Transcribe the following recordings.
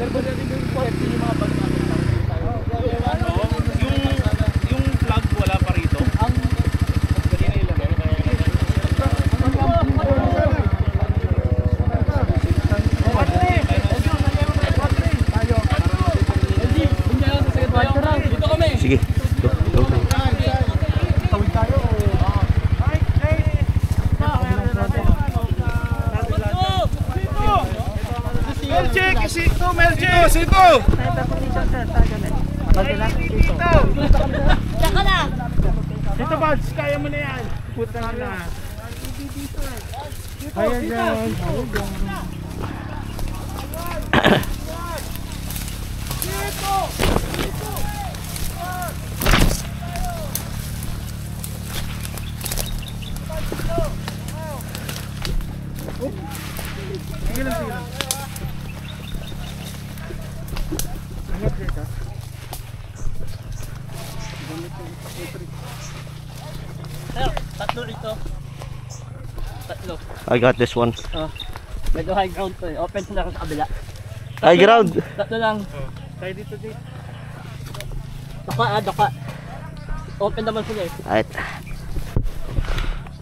Yung flag wala pa rito. Sige. Sito! Tsaka na! Dito Bads, kaya mo na yan. Puta na. Kaya dyan. Sige lang. Angat dito. Tatlo rito. Tatlo. I got this one. Medyo high ground to eh. Open sila sa kabila. High ground. Tatlo lang. Tayo dito. Daka. Open naman sila eh. Alright.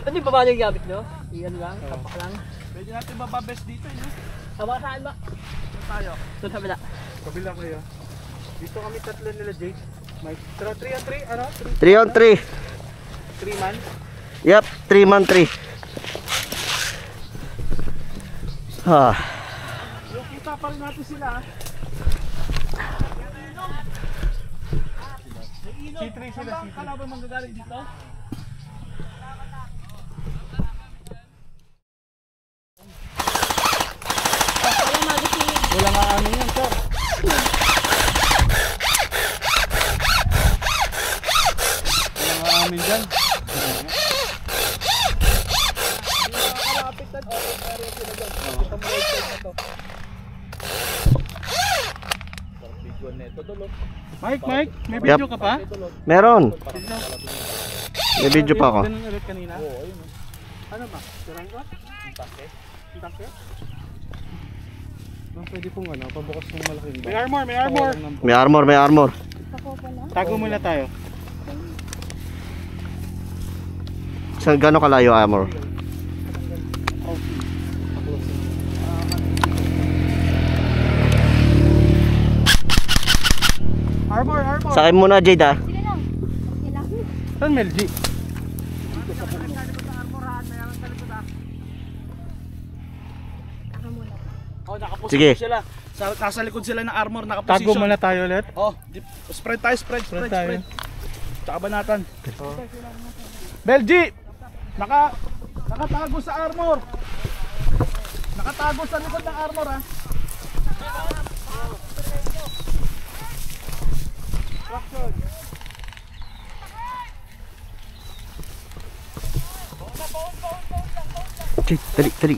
Ano yung baba yung gamit nyo? Iyan lang, tapak lang. Pwede natin bababest dito eh. Sama saan ba? Saan tayo? Doon sa kabila. Kabila kayo. Dito kami tatlo nila Jake. Mike. 3 on 3? Ano? 3 on 3. 3 man? Yep, 3 man 3. Ah. Yung kita pa rin natin sila. C3 sila. Kalaban manggagaling dito? Wala nga ano yan, sir. Wala nga amin dyan. Kalapit na open area sila dyan. Kita mo right side na to. Mike, may video ka pa? Meron. May video pa ako. Ganun ulit kanina? Oo, ayun. Ano ba? Sirang ka? Intake? Pwede pong ano, pabukas ng malaking ba? May armor! May armor. Tago muna tayo. Saan gano'ng kalayo armor? Armor! Sa akin muna, Jade ah. Sige lang. Okay lang. Saan Mel G? Sige. Sila. Nasa likod sila ng armor, nakaposition. Tago muna tayo ulit? Oh, spread tayo, spread. Tsaka banatan. Belgi! Nakatago sa armor. Nakatago sa likod ng armor ha. Jade, dali.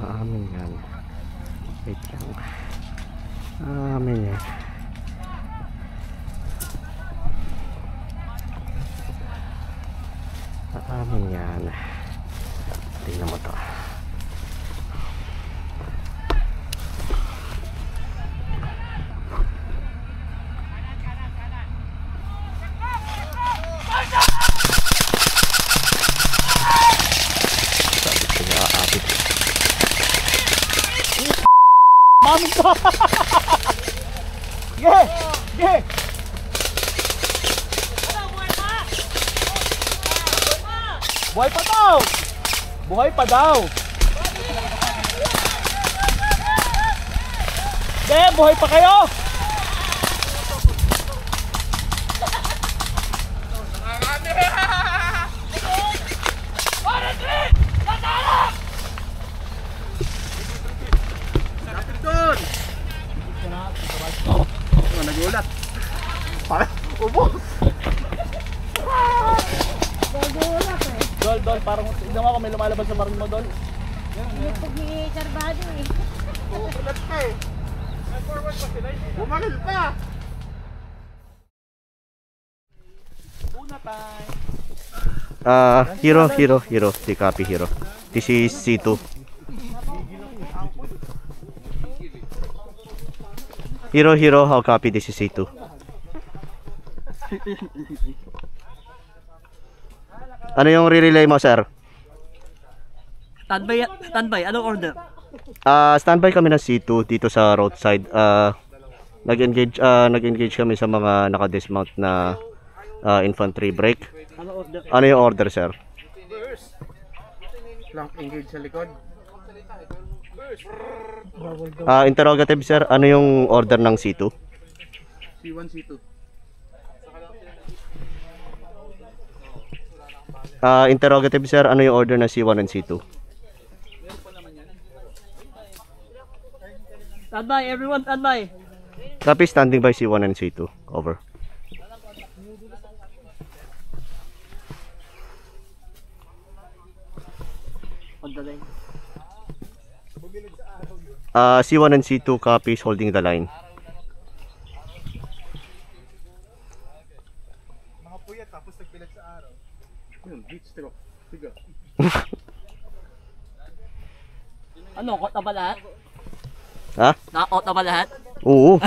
Amin yan. Wait lang. Amin yan. Amin yan. Tingnan mo to. Mami ko! Ge! Buhay pa daw! Buhay pa daw! Buhay pa kayo! Nagulat. Ubos. Dol, parang tignan mo ako may lumalabas sa marin mo, Dol. Hindi po gigarbado eh. Ulat pa eh. Forward pa sila. Bumagil pa. Una time. Hero. Di copy hero. This is C2. Hero, how copy? This is C2. Ano yung re-relay mo, sir? Standby. Anong order? Standby kami ng C2 dito sa roadside. Nag-engage kami sa mga naka-dismount na infantry break. Anong order? Ano yung order, sir? Flank engage sa likod. Interrogative, sir. Ano yung order ng C2? C1, C2. Interrogative, sir. Ano yung order ng C1 and C2? Standby, everyone standby. Copy, standing by C1 and C2. Over. On the line. C1 and C2 copies holding the line. Mga puyat tapos nagpilag sa araw. Yun, beach stroke. Tiga. Ano, out na ba lahat? Ha? Na-out na ba lahat? Oo.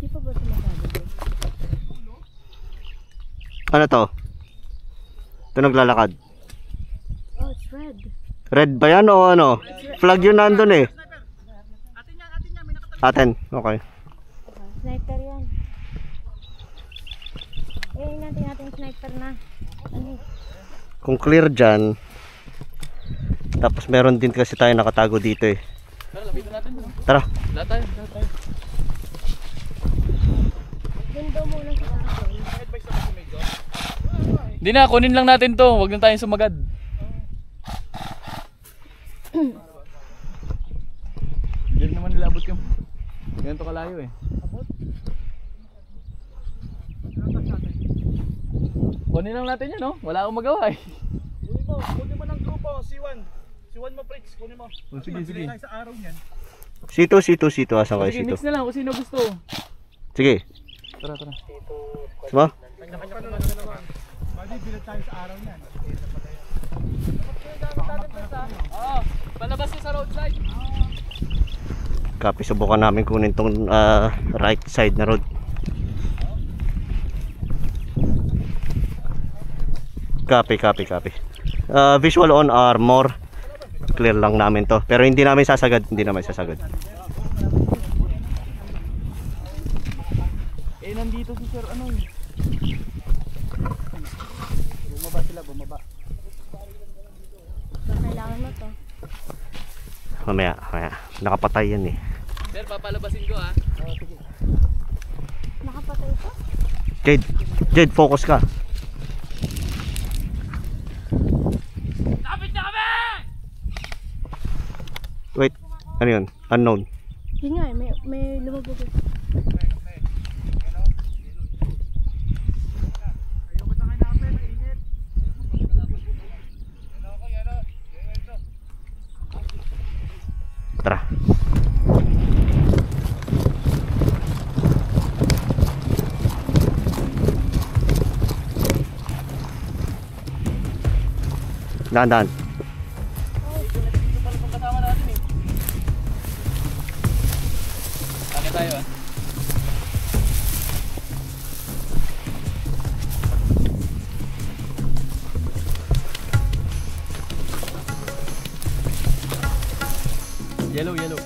Di pa ba sumasabi? Ano to? Ito naglalakad. Oh, it's red. Red ba yan o ano? Flag yun nandun eh. Atin. Okay. Sniper yan. Eh, natin sniper na. Ano? Kung clear dyan. Tapos meron din kasi tayo nakatago dito eh. Tara. Lahat tayo. Doon daw muna sa akin. Hindi na, kunin lang natin to. Huwag na tayong sumagad. Hindi naman nila abot yung ganito kalayo eh. Kunin lang natin yun, no? Wala akong magawa eh. Kunin mo ng grupo, C1. C1 mo, Fritz, kunin mo. Sige. Sa araw niyan. C2. Asan kayo Sige, C2? mix na lang kung sino gusto. Sige. Tara. Diba? Bali, bilat tayo sa araw niyan. Oo, palabas niya sa roadside. Copy, subukan namin kunin tong right side na road. Copy. Visual on armor. Clear lang namin to. Pero hindi namin sasagad. Eh, nandito si Sir ano eh. Bumaba. So, kailangan mo to. Mamaya. Nakapatay yan eh. Sir, papalabasin ko ah. Nakapatay to? Jade, focus ka. Kapit na kami! Wait, ano yun? Unknown. Yun nga eh, may lumabog eh. Tara. Dahan. Kaya tayo ah. Yellow, yellow.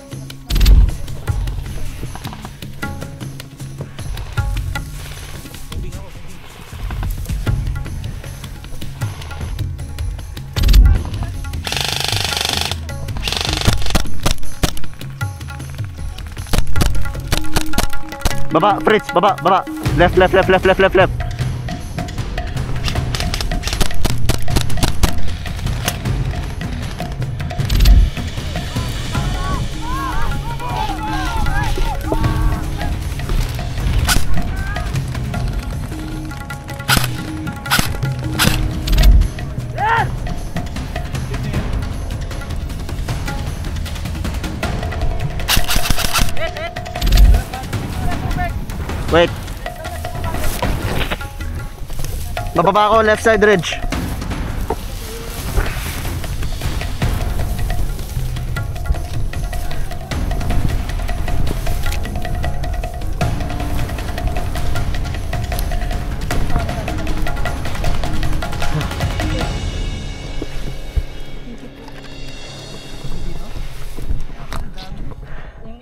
Baba, Fritz, baba, baba. Left, left, left, left, left, left, left. Wait. Bababa ako left side ridge.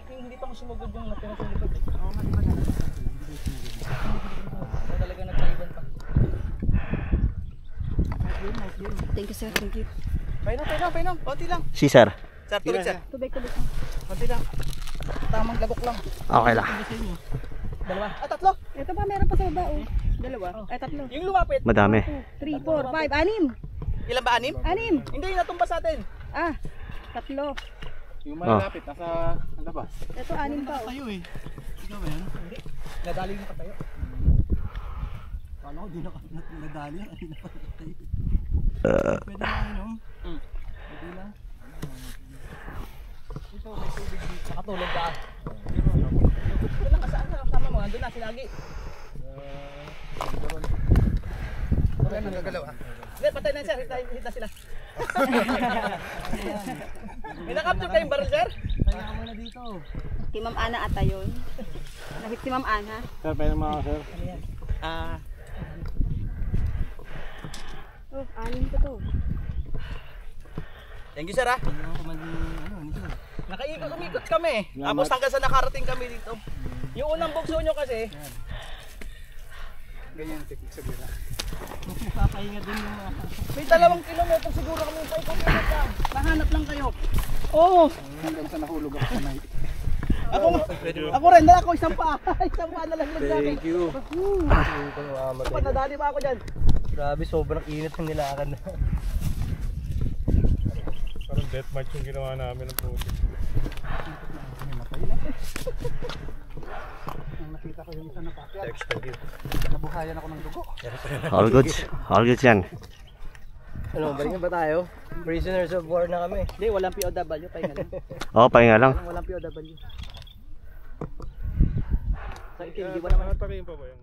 Hindi pa sumugod yung natira sa likod. Talaga nagkaiban pa. Thank you, sir. Thank you. Painom. Konti lang. Si sir. Sir, tuloy sir. Tubig. Konti lang. Tamang lagok lang. Okay lang. Dalawa. Tatlo. Ito pa, meron pa sa baba. Oh. Dalawa. Ay, tatlo. Yung lumapit. Madami. 3, 4, 5, 6. Ilan ba? 6? 6. Hindi, yung natumba sa atin. Ah, tatlo. Yung malapit, nasa ang labas. Ito, 6 pa. Oh. Tayo eh. Ikaw ba yan? Nadali yung patayo. Kala ko di nadali. Pwede na yun, no? Pwede lang. Ito, may tubig dito. Nakatulog ka. Ito lang kasaan na. Kasama mo. Andun na, sinagi. Okay, nagagalaw ah. Hindi, patay na sir. Hita sila. May nakapture kayong barrel sir? Kaya ka muna dito. Si Ma'am Ana ata yun. Nakit si Ma'am Ana. Sir, pwede naman ako, sir. Oh, 6 pa to. Thank you sir ah. Umikot kami. Tapos hanggang sa nakarating kami dito. Yung unang bugso nyo kasi. Ganyan, tikik sa gira. Papahinga din yung may 2 kilometro siguro kami pa ikot. Mahanap lang kayo. Oo. Hanggang sa nahulog ako sa night. Ako rin, ako isang pa. Isang pa na lang namin. Thank you. Nadali pa ako dyan. Grabe, sobrang init ng nilakan na. Parang death match yung ginawa namin ng puto. Nakita ko yung isa na pakyat. Nabuhayan ako ng dugo. All goods. All goods yan. Ano, balikan ba tayo? Prisoners of war na kami. Hindi, walang POW. Pahinga lang. Oo, pahinga lang. Walang POW. Sa itim, di ba naman? Pa rin pa ba yung